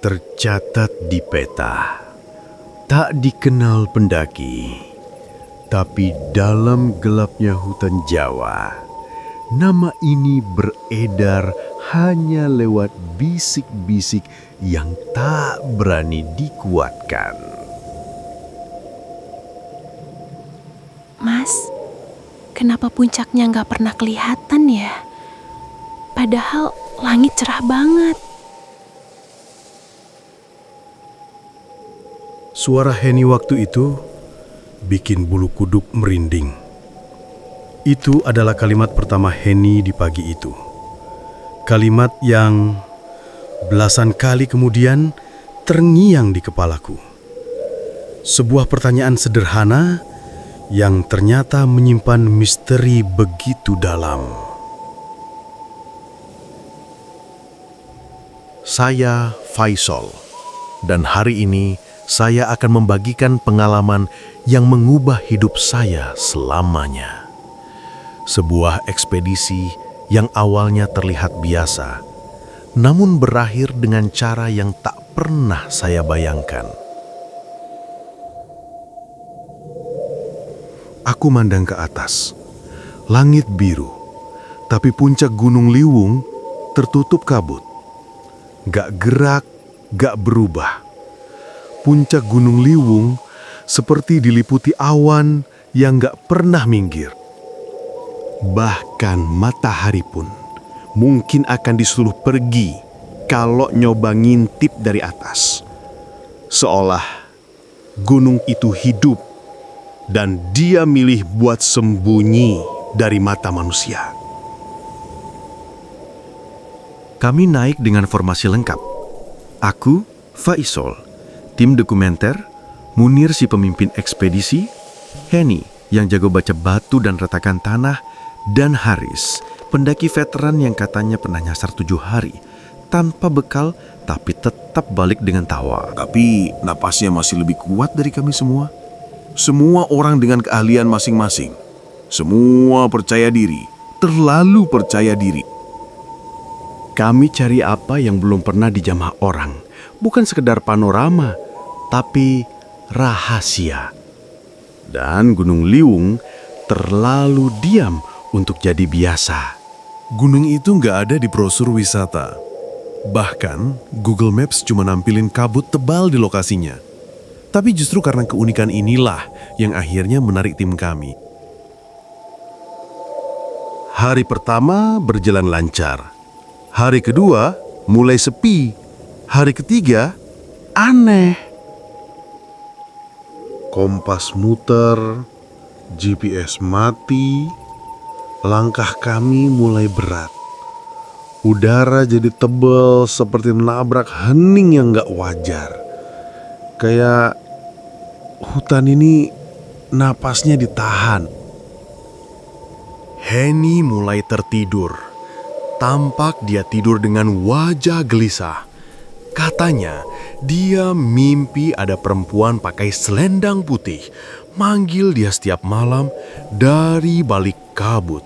tercatat di peta. Tak dikenal pendaki, tapi dalam gelapnya hutan Jawa, nama ini beredar hanya lewat bisik-bisik yang tak berani dikuatkan. Mas, kenapa puncaknya nggak pernah kelihatan ya? Padahal langit cerah banget. Suara Heni waktu itu bikin bulu kuduk merinding. Itu adalah kalimat pertama Heni di pagi itu. Kalimat yang belasan kali kemudian terngiang di kepalaku. Sebuah pertanyaan sederhana yang ternyata menyimpan misteri begitu dalam. Saya Faisal, dan hari ini saya akan membagikan pengalaman yang mengubah hidup saya selamanya. Sebuah ekspedisi yang awalnya terlihat biasa, namun berakhir dengan cara yang tak pernah saya bayangkan. Aku mandang ke atas, langit biru, tapi puncak Gunung Liwung tertutup kabut. Gak gerak, gak berubah. Puncak Gunung Liwung seperti diliputi awan yang gak pernah minggir. Bahkan matahari pun mungkin akan disuruh pergi kalau nyoba ngintip dari atas. Seolah gunung itu hidup dan dia milih buat sembunyi dari mata manusia. Kami naik dengan formasi lengkap. Aku, Faisal, tim dokumenter, Munir si pemimpin ekspedisi, Heni yang jago baca batu dan retakan tanah, dan Haris, pendaki veteran yang katanya pernah nyasar 7 hari, tanpa bekal tapi tetap balik dengan tawa. Tapi napasnya masih lebih kuat dari kami semua. Semua orang dengan keahlian masing-masing. Semua percaya diri, terlalu percaya diri. Kami cari apa yang belum pernah dijamah orang. Bukan sekedar panorama, tapi rahasia. Dan Gunung Liwung terlalu diam untuk jadi biasa. Gunung itu nggak ada di brosur wisata. Bahkan Google Maps cuma nampilin kabut tebal di lokasinya. Tapi justru karena keunikan inilah yang akhirnya menarik tim kami. Hari pertama berjalan lancar. Hari kedua mulai sepi. Hari ketiga, aneh. Kompas muter, GPS mati, langkah kami mulai berat. Udara jadi tebal seperti menabrak hening yang gak wajar. Kayak hutan ini napasnya ditahan. Heni mulai tertidur. Tampak dia tidur dengan wajah gelisah. Katanya, dia mimpi ada perempuan pakai selendang putih, manggil dia setiap malam dari balik kabut.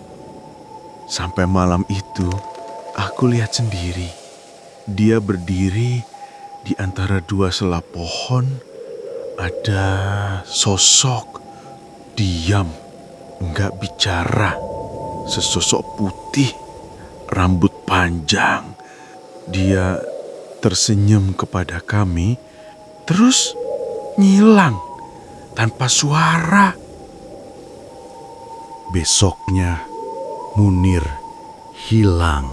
Sampai malam itu, aku lihat sendiri. Dia berdiri di antara 2 sela pohon. Ada sosok, diam, nggak bicara. Sesosok putih, rambut panjang. Dia tersenyum kepada kami, terus ngilang tanpa suara. Besoknya, Munir hilang.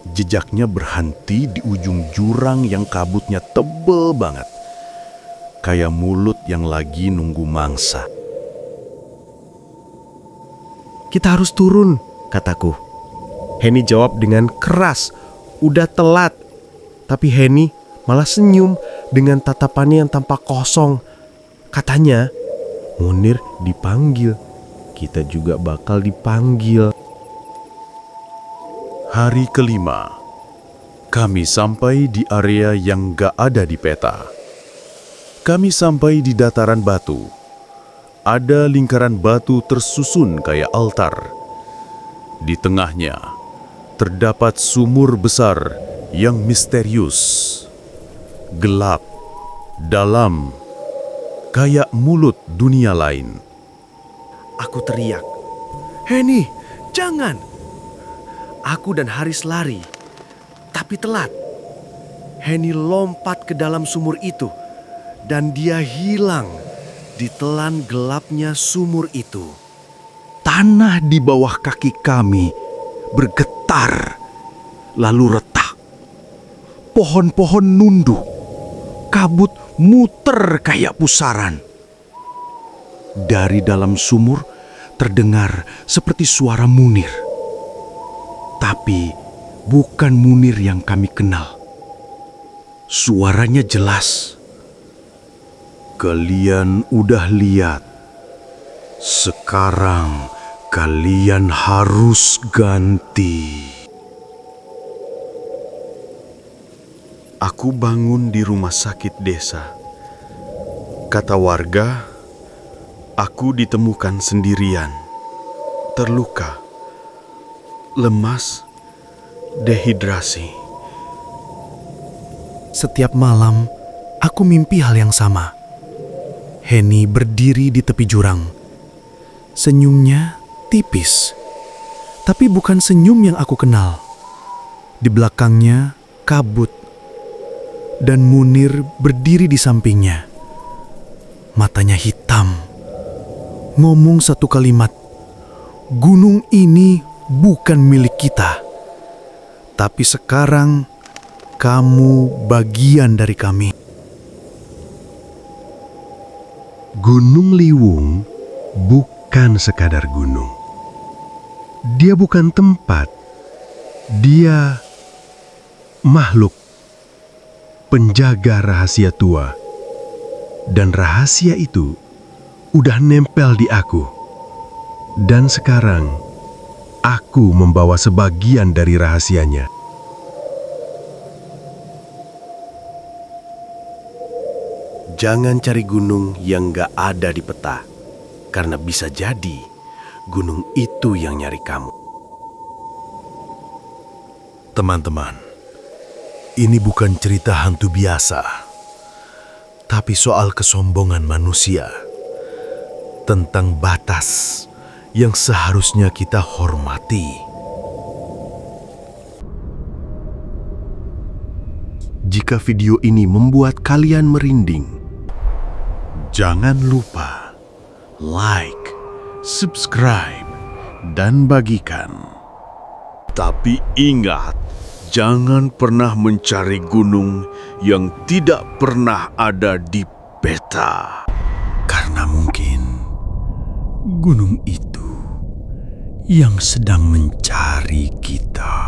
Jejaknya berhenti di ujung jurang yang kabutnya tebel banget. Kayak mulut yang lagi nunggu mangsa. Kita harus turun, kataku. Heni jawab dengan keras, udah telat. Tapi Heni malah senyum dengan tatapannya yang tampak kosong. Katanya, Munir dipanggil. Kita juga bakal dipanggil. Hari kelima, kami sampai di area yang gak ada di peta. Kami sampai di dataran batu. Ada lingkaran batu tersusun kayak altar. Di tengahnya, terdapat sumur besar yang misterius. gelap, dalam, kayak mulut dunia lain. Aku teriak, "Henny, jangan!" Aku dan Haris lari, tapi telat. Henny lompat ke dalam sumur itu, dan dia hilang di telan gelapnya sumur itu. Tanah di bawah kaki kami bergetar, lalu retak. Pohon-pohon nunduk, kabut muter kayak pusaran. Dari dalam sumur terdengar seperti suara Munir. Tapi bukan Munir yang kami kenal. Suaranya jelas. "Kalian udah lihat. Sekarang kalian harus ganti." Aku bangun di rumah sakit desa. Kata warga, aku ditemukan sendirian, terluka, lemas, dehidrasi. Setiap malam, aku mimpi hal yang sama. Henny berdiri di tepi jurang. Senyumnya tipis, tapi bukan senyum yang aku kenal. Di belakangnya kabut, dan Munir berdiri di sampingnya. Matanya hitam, ngomong satu kalimat, "Gunung ini bukan milik kita, tapi sekarang kamu bagian dari kami." Gunung Liwung bukan sekadar gunung. Dia bukan tempat. Dia makhluk, penjaga rahasia tua. Dan rahasia itu udah nempel di aku. Dan sekarang aku membawa sebagian dari rahasianya. Jangan cari gunung yang gak ada di peta, karena bisa jadi gunung itu yang nyari kamu. Teman-teman, ini bukan cerita hantu biasa, tapi soal kesombongan manusia, tentang batas yang seharusnya kita hormati. Jika video ini membuat kalian merinding, jangan lupa like, subscribe, dan bagikan. Tapi ingat, jangan pernah mencari gunung yang tidak pernah ada di peta. Karena mungkin gunung itu yang sedang mencari kita.